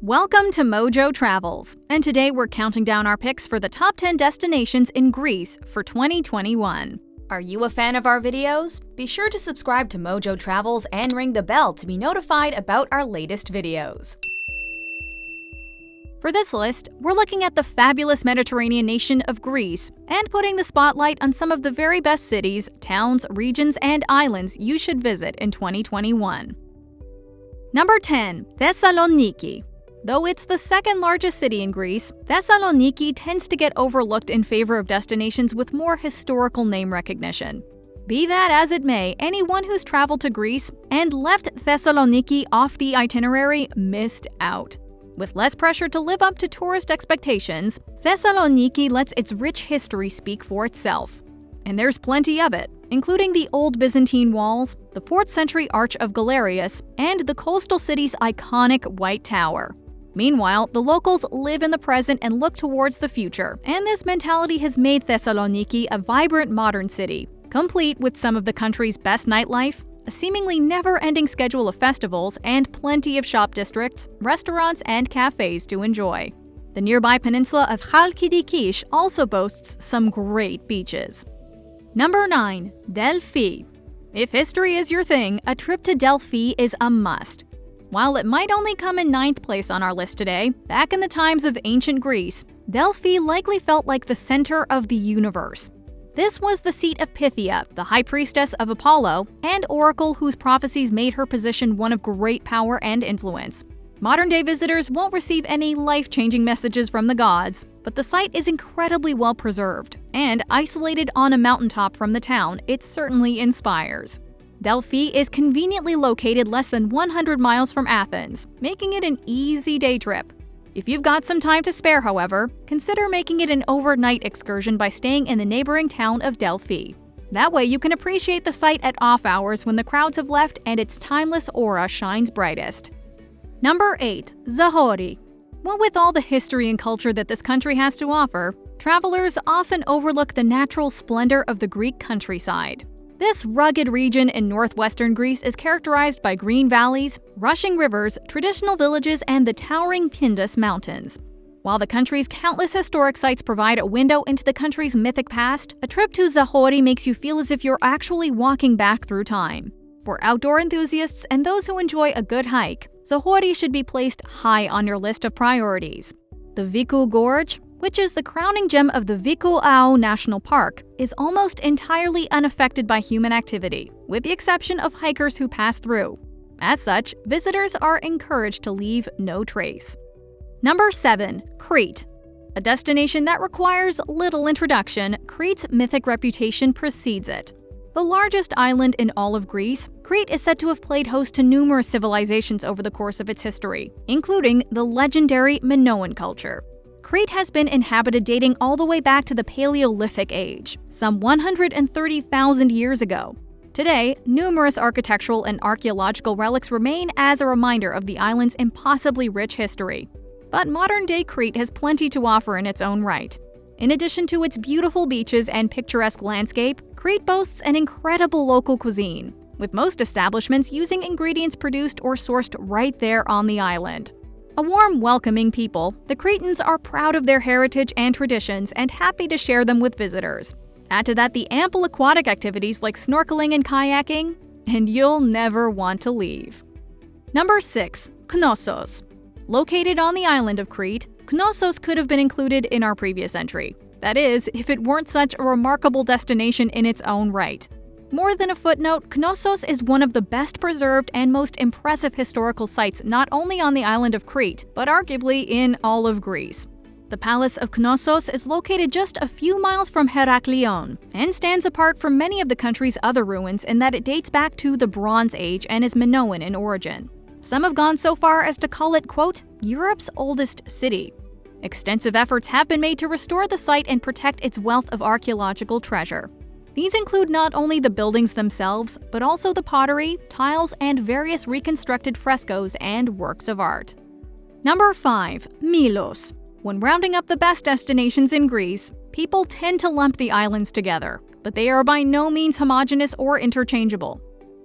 Welcome to MojoTravels, and today we're counting down our picks for the top 10 destinations in Greece for 2021. Are you a fan of our videos? Be sure to subscribe to MojoTravels and ring the bell to be notified about our latest videos. For this list, we're looking at the fabulous Mediterranean nation of Greece and putting the spotlight on some of the very best cities, towns, regions, and islands you should visit in 2021. Number 10. Thessaloniki. Though it's the second largest city in Greece, Thessaloniki tends to get overlooked in favor of destinations with more historical name recognition. Be that as it may, anyone who's traveled to Greece and left Thessaloniki off the itinerary missed out. With less pressure to live up to tourist expectations, Thessaloniki lets its rich history speak for itself. And there's plenty of it, including the old Byzantine walls, the 4th century Arch of Galerius, and the coastal city's iconic White Tower. Meanwhile, the locals live in the present and look towards the future, and this mentality has made Thessaloniki a vibrant modern city, complete with some of the country's best nightlife, a seemingly never-ending schedule of festivals, and plenty of shop districts, restaurants, and cafes to enjoy. The nearby peninsula of Chalkidiki also boasts some great beaches. Number 9. Delphi. If history is your thing, a trip to Delphi is a must. While it might only come in 9th place on our list today, back in the times of ancient Greece, Delphi likely felt like the center of the universe. This was the seat of Pythia, the high priestess of Apollo, and oracle whose prophecies made her position one of great power and influence. Modern-day visitors won't receive any life-changing messages from the gods, but the site is incredibly well preserved, and isolated on a mountaintop from the town, it certainly inspires. Delphi is conveniently located less than 100 miles from Athens, making it an easy day trip. If you've got some time to spare, however, consider making it an overnight excursion by staying in the neighboring town of Delphi. That way you can appreciate the site at off hours when the crowds have left and its timeless aura shines brightest. Number 8. Zahori. What with all the history and culture that this country has to offer, travelers often overlook the natural splendor of the Greek countryside. This rugged region in northwestern Greece is characterized by green valleys, rushing rivers, traditional villages, and the towering Pindus Mountains. While the country's countless historic sites provide a window into the country's mythic past, a trip to Zahori makes you feel as if you're actually walking back through time. For outdoor enthusiasts and those who enjoy a good hike, Zahori should be placed high on your list of priorities. The Viku Gorge, which is the crowning gem of the Viku National Park, is almost entirely unaffected by human activity, with the exception of hikers who pass through. As such, visitors are encouraged to leave no trace. Number 7. Crete. A destination that requires little introduction, Crete's mythic reputation precedes it. The largest island in all of Greece, Crete is said to have played host to numerous civilizations over the course of its history, including the legendary Minoan culture. Crete has been inhabited dating all the way back to the Paleolithic age, some 130,000 years ago. Today, numerous architectural and archaeological relics remain as a reminder of the island's impossibly rich history. But modern-day Crete has plenty to offer in its own right. In addition to its beautiful beaches and picturesque landscape, Crete boasts an incredible local cuisine, with most establishments using ingredients produced or sourced right there on the island. A warm, welcoming people, the Cretans are proud of their heritage and traditions and happy to share them with visitors. Add to that the ample aquatic activities like snorkeling and kayaking, and you'll never want to leave. Number 6. Knossos. Located on the island of Crete, Knossos could have been included in our previous entry. That is, if it weren't such a remarkable destination in its own right. More than a footnote, Knossos is one of the best preserved and most impressive historical sites not only on the island of Crete, but arguably in all of Greece. The Palace of Knossos is located just a few miles from Heraklion, and stands apart from many of the country's other ruins in that it dates back to the Bronze Age and is Minoan in origin. Some have gone so far as to call it, quote, Europe's oldest city. Extensive efforts have been made to restore the site and protect its wealth of archaeological treasure. These include not only the buildings themselves, but also the pottery, tiles, and various reconstructed frescoes and works of art. Number 5. Milos. When rounding up the best destinations in Greece, people tend to lump the islands together, but they are by no means homogeneous or interchangeable.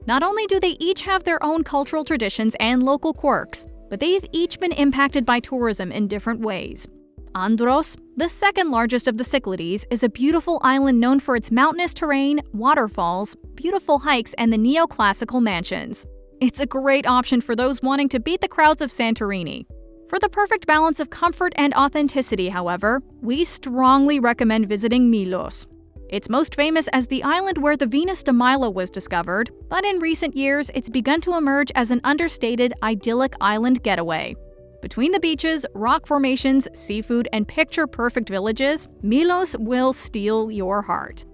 Not only do they each have their own cultural traditions and local quirks, but they've each been impacted by tourism in different ways. Andros, the second largest of the Cyclades, is a beautiful island known for its mountainous terrain, waterfalls, beautiful hikes, and the neoclassical mansions. It's a great option for those wanting to beat the crowds of Santorini. For the perfect balance of comfort and authenticity, however, we strongly recommend visiting Milos. It's most famous as the island where the Venus de Milo was discovered, but in recent years it's begun to emerge as an understated, idyllic island getaway. Between the beaches, rock formations, seafood, and picture-perfect villages, Milos will steal your heart.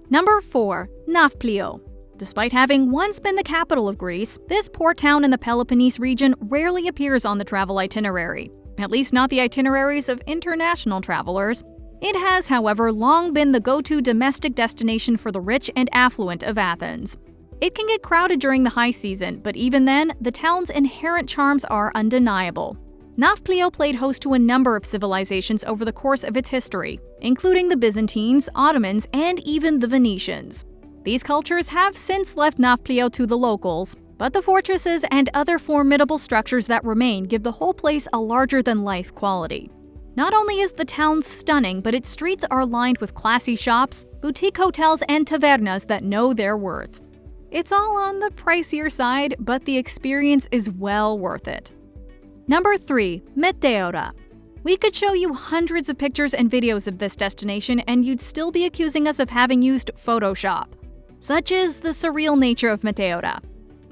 Number 4. Nafplio. Despite having once been the capital of Greece, this port town in the Peloponnese region rarely appears on the travel itinerary, at least not the itineraries of international travelers. It has, however, long been the go-to domestic destination for the rich and affluent of Athens. It can get crowded during the high season, but even then, the town's inherent charms are undeniable. Nafplio played host to a number of civilizations over the course of its history, including the Byzantines, Ottomans, and even the Venetians. These cultures have since left Nafplio to the locals, but the fortresses and other formidable structures that remain give the whole place a larger-than-life quality. Not only is the town stunning, but its streets are lined with classy shops, boutique hotels, and tavernas that know their worth. It's all on the pricier side, but the experience is well worth it. Number 3. Meteora. We could show you hundreds of pictures and videos of this destination, and you'd still be accusing us of having used Photoshop. Such is the surreal nature of Meteora.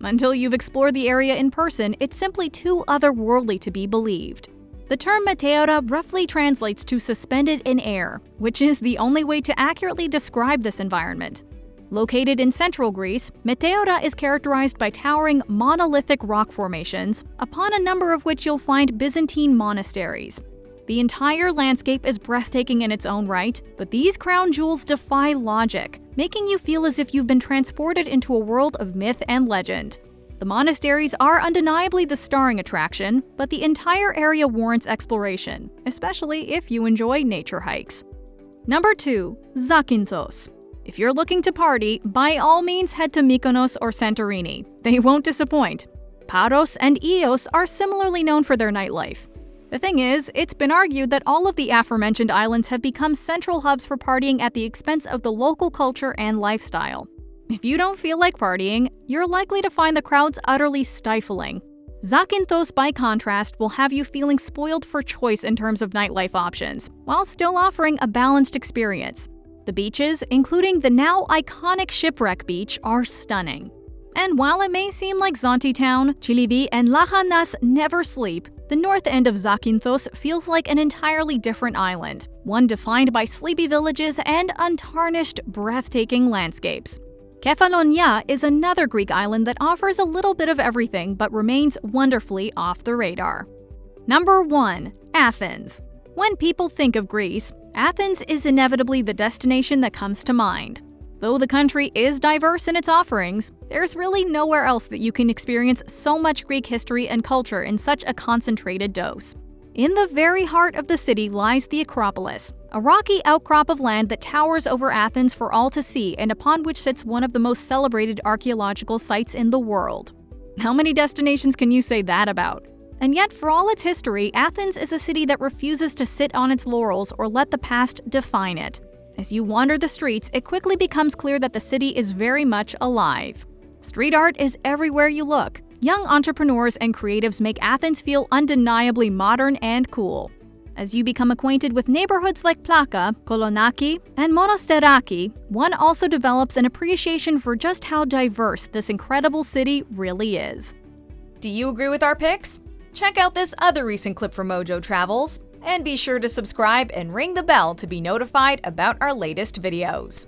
Until you've explored the area in person, it's simply too otherworldly to be believed. The term Meteora roughly translates to suspended in air, which is the only way to accurately describe this environment. Located in central Greece, Meteora is characterized by towering monolithic rock formations, upon a number of which you'll find Byzantine monasteries. The entire landscape is breathtaking in its own right, but these crown jewels defy logic, making you feel as if you've been transported into a world of myth and legend. The monasteries are undeniably the starring attraction, but the entire area warrants exploration, especially if you enjoy nature hikes. Number 2. Zakynthos. If you're looking to party, by all means head to Mykonos or Santorini. They won't disappoint. Paros and Ios are similarly known for their nightlife. The thing is, it's been argued that all of the aforementioned islands have become central hubs for partying at the expense of the local culture and lifestyle. If you don't feel like partying, you're likely to find the crowds utterly stifling. Zakynthos, by contrast, will have you feeling spoiled for choice in terms of nightlife options, while still offering a balanced experience. The beaches, including the now iconic Shipwreck Beach, are stunning. And while it may seem like Zonti Town, Chilivi, and Lahanas never sleep, the north end of Zakynthos feels like an entirely different island, one defined by sleepy villages and untarnished, breathtaking landscapes. Kefalonia is another Greek island that offers a little bit of everything but remains wonderfully off the radar. Number 1. Athens. When people think of Greece, Athens is inevitably the destination that comes to mind. Though the country is diverse in its offerings, there's really nowhere else that you can experience so much Greek history and culture in such a concentrated dose. In the very heart of the city lies the Acropolis, a rocky outcrop of land that towers over Athens for all to see and upon which sits one of the most celebrated archaeological sites in the world. How many destinations can you say that about? And yet, for all its history, Athens is a city that refuses to sit on its laurels or let the past define it. As you wander the streets, it quickly becomes clear that the city is very much alive. Street art is everywhere you look. Young entrepreneurs and creatives make Athens feel undeniably modern and cool. As you become acquainted with neighborhoods like Plaka, Kolonaki, and Monosteraki, one also develops an appreciation for just how diverse this incredible city really is. Do you agree with our picks? Check out this other recent clip from MojoTravels, and be sure to subscribe and ring the bell to be notified about our latest videos.